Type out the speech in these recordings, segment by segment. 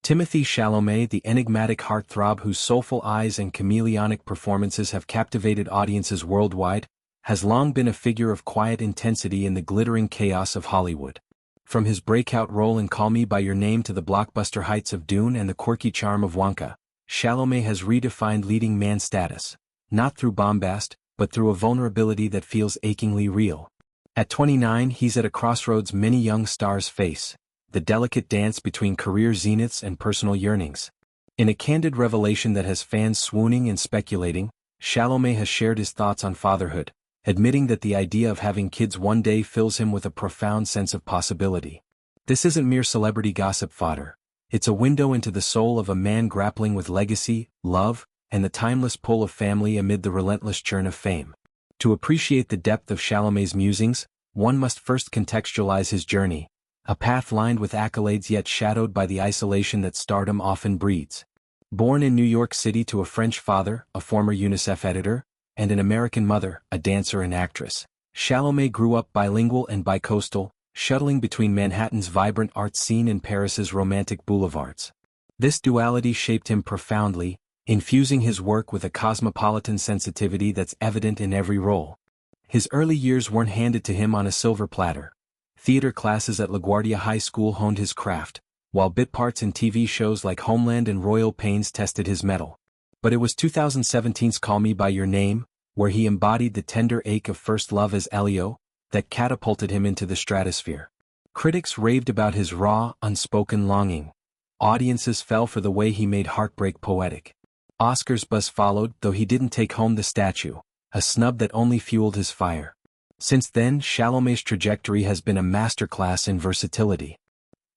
Timothée Chalamet, the enigmatic heartthrob whose soulful eyes and chameleonic performances have captivated audiences worldwide, has long been a figure of quiet intensity in the glittering chaos of Hollywood. From his breakout role in Call Me by Your Name to the blockbuster heights of Dune and the quirky charm of Wonka, Chalamet has redefined leading man status, not through bombast, but through a vulnerability that feels achingly real. At 29, he's at a crossroads many young stars face, the delicate dance between career zeniths and personal yearnings. In a candid revelation that has fans swooning and speculating, Chalamet has shared his thoughts on fatherhood, admitting that the idea of having kids one day fills him with a profound sense of possibility. This isn't mere celebrity gossip fodder. It's a window into the soul of a man grappling with legacy, love, and the timeless pull of family amid the relentless churn of fame. To appreciate the depth of Chalamet's musings, one must first contextualize his journey, a path lined with accolades yet shadowed by the isolation that stardom often breeds. Born in New York City to a French father, a former UNICEF editor, and an American mother, a dancer and actress, Chalamet grew up bilingual and bicoastal, shuttling between Manhattan's vibrant art scene and Paris's romantic boulevards. This duality shaped him profoundly, infusing his work with a cosmopolitan sensitivity that's evident in every role. His early years weren't handed to him on a silver platter. Theater classes at LaGuardia High School honed his craft, while bit parts in TV shows like Homeland and Royal Pains tested his mettle. But it was 2017's Call Me by Your Name, where he embodied the tender ache of first love as Elio, that catapulted him into the stratosphere. Critics raved about his raw, unspoken longing. Audiences fell for the way he made heartbreak poetic. Oscars buzz followed, though he didn't take home the statue, a snub that only fueled his fire. Since then, Chalamet's trajectory has been a masterclass in versatility.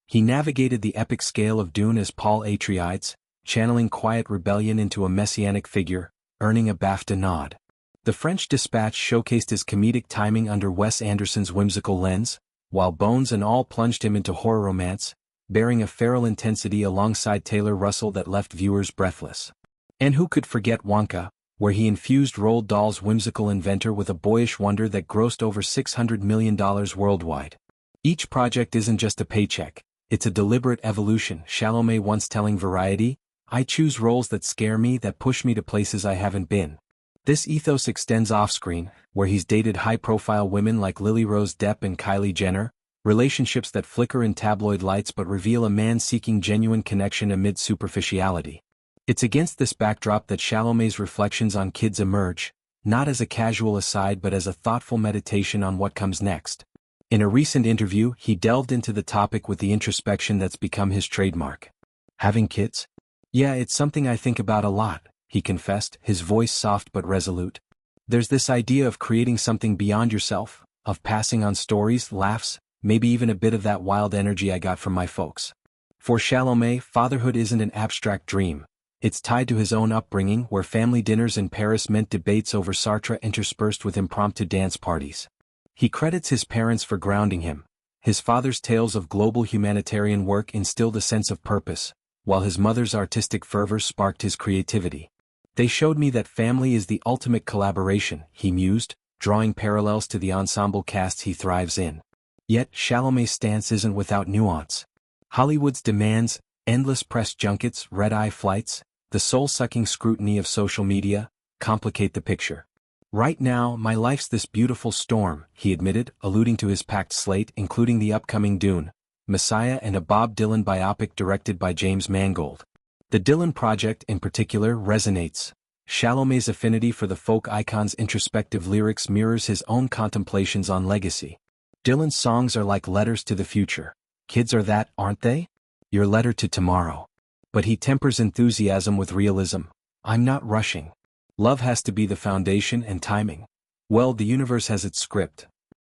He navigated the epic scale of Dune as Paul Atreides, channeling quiet rebellion into a messianic figure, earning a BAFTA nod. The French Dispatch showcased his comedic timing under Wes Anderson's whimsical lens, while Bones and All plunged him into horror romance, bearing a feral intensity alongside Taylor Russell that left viewers breathless. And who could forget Wonka, where he infused Roald Dahl's whimsical inventor with a boyish wonder that grossed over $600 million worldwide. Each project isn't just a paycheck, it's a deliberate evolution. Chalamet once telling Variety, "I choose roles that scare me, that push me to places I haven't been." This ethos extends off-screen, where he's dated high-profile women like Lily Rose Depp and Kylie Jenner, relationships that flicker in tabloid lights but reveal a man seeking genuine connection amid superficiality. It's against this backdrop that Chalamet's reflections on kids emerge, not as a casual aside but as a thoughtful meditation on what comes next. In a recent interview, he delved into the topic with the introspection that's become his trademark. Having kids? Yeah, it's something I think about a lot, he confessed, his voice soft but resolute. There's this idea of creating something beyond yourself, of passing on stories, laughs, maybe even a bit of that wild energy I got from my folks. For Chalamet, fatherhood isn't an abstract dream. It's tied to his own upbringing, where family dinners in Paris meant debates over Sartre interspersed with impromptu dance parties. He credits his parents for grounding him. His father's tales of global humanitarian work instilled a sense of purpose, while his mother's artistic fervor sparked his creativity. They showed me that family is the ultimate collaboration, he mused, drawing parallels to the ensemble casts he thrives in. Yet, Chalamet's stance isn't without nuance. Hollywood's demands, endless press junkets, red-eye flights, the soul-sucking scrutiny of social media, complicate the picture. Right now, my life's this beautiful storm, he admitted, alluding to his packed slate including the upcoming Dune, Messiah and a Bob Dylan biopic directed by James Mangold. The Dylan project in particular resonates. Chalamet's affinity for the folk icon's introspective lyrics mirrors his own contemplations on legacy. Dylan's songs are like letters to the future. Kids are that, aren't they? Your letter to tomorrow. But he tempers enthusiasm with realism. I'm not rushing. Love has to be the foundation and timing. Well, the universe has its script.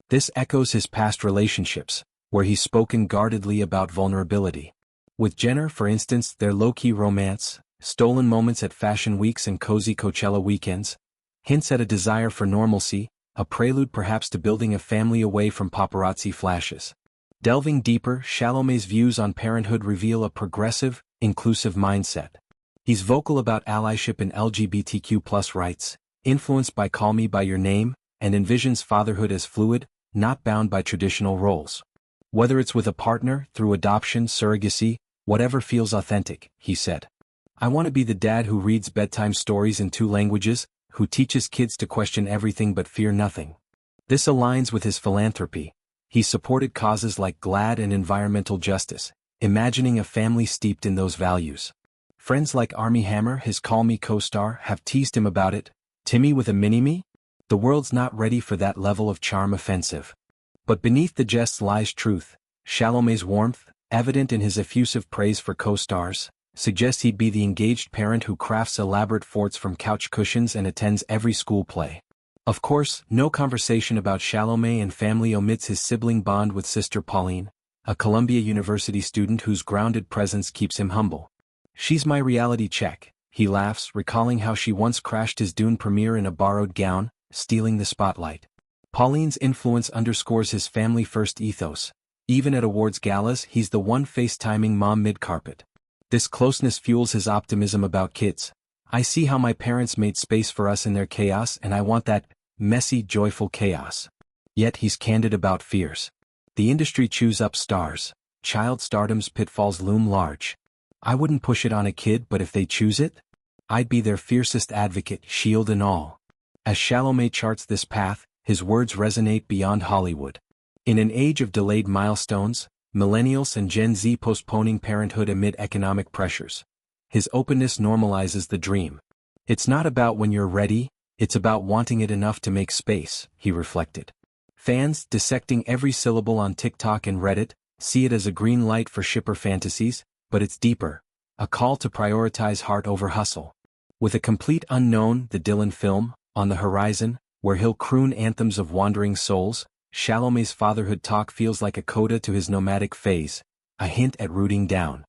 This echoes his past relationships, where he's spoken guardedly about vulnerability. With Jenner, for instance, their low-key romance, stolen moments at fashion weeks and cozy Coachella weekends, hints at a desire for normalcy, a prelude perhaps to building a family away from paparazzi flashes. Delving deeper, Chalamet's views on parenthood reveal a progressive, inclusive mindset. He's vocal about allyship in LGBTQ+ rights, influenced by Call Me by Your Name, and envisions fatherhood as fluid, not bound by traditional roles. Whether it's with a partner, through adoption, surrogacy, Whatever feels authentic, he said. I want to be the dad who reads bedtime stories in 2 languages, who teaches kids to question everything but fear nothing. This aligns with his philanthropy. He supported causes like GLAAD and environmental justice, imagining a family steeped in those values. Friends like Armie Hammer, his Call Me co-star, have teased him about it. Timmy with a mini-me? The world's not ready for that level of charm offensive. But beneath the jests lies truth. Chalamet's warmth, evident in his effusive praise for co-stars, suggests he'd be the engaged parent who crafts elaborate forts from couch cushions and attends every school play. Of course, no conversation about Chalamet and family omits his sibling bond with sister Pauline, a Columbia University student whose grounded presence keeps him humble. She's my reality check, he laughs, recalling how she once crashed his Dune premiere in a borrowed gown, stealing the spotlight. Pauline's influence underscores his family-first ethos. Even at awards galas, he's the one FaceTiming mom mid-carpet. This closeness fuels his optimism about kids. I see how my parents made space for us in their chaos, and I want that messy, joyful chaos. Yet he's candid about fears. The industry chews up stars. Child stardom's pitfalls loom large. I wouldn't push it on a kid, but if they choose it, I'd be their fiercest advocate, shield and all. As Chalamet charts this path, his words resonate beyond Hollywood. In an age of delayed milestones, millennials and Gen Z postponing parenthood amid economic pressures, his openness normalizes the dream. It's not about when you're ready, it's about wanting it enough to make space, he reflected. Fans, dissecting every syllable on TikTok and Reddit, see it as a green light for shipper fantasies, but it's deeper, a call to prioritize heart over hustle. With a complete unknown, the Dylan film, on the horizon, where he'll croon anthems of wandering souls, Chalamet's fatherhood talk feels like a coda to his nomadic phase, a hint at rooting down.